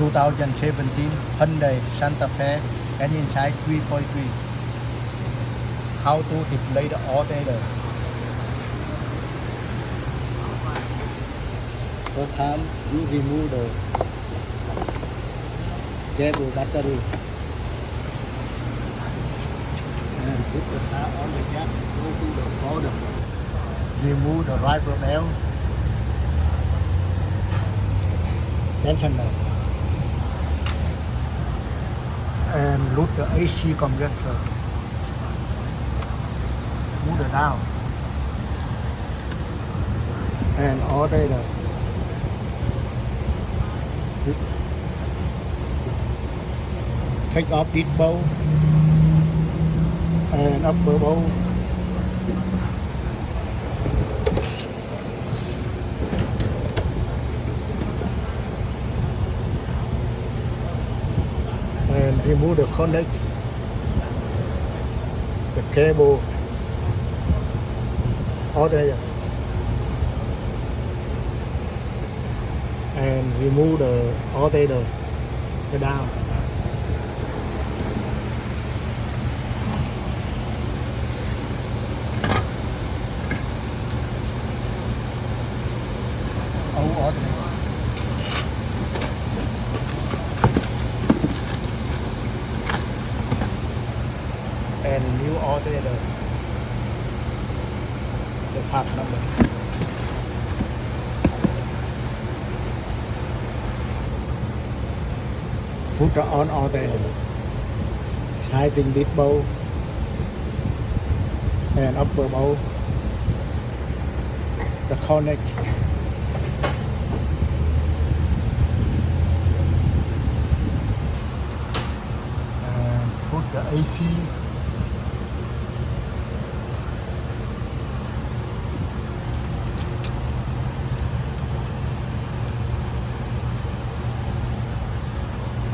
2017 Hyundai Santa Fe engine size 3.3. How to display the alternator. First time you remove the cable battery and put the car on the jack, go to the folder. Remove the rifle belt, tensioner, and load the AC compressor. Move it down and alternator. Take off this bowl and upper bowl. And remove the connect, the cable, alternator, and remove the alternator down. Alternator. And new alternator, the part number. Put the on alternator, tightening this bowl and upper bowl, the connect. And put the AC.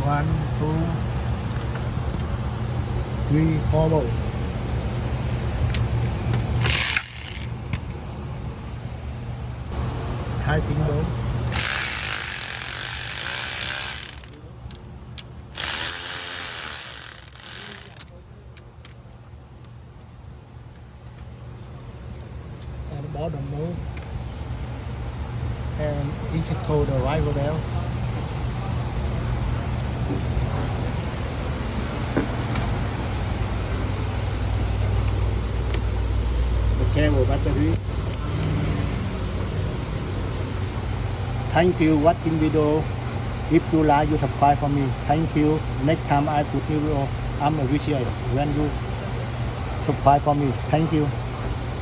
One, two, three, 4 volts. Typing mode. At the bottom mode. And control the rifle belt. Cable battery. Thank you watching video. If you like, you subscribe for me. Thank you. Next time I put new video, I'm appreciate when you subscribe for me. Thank you.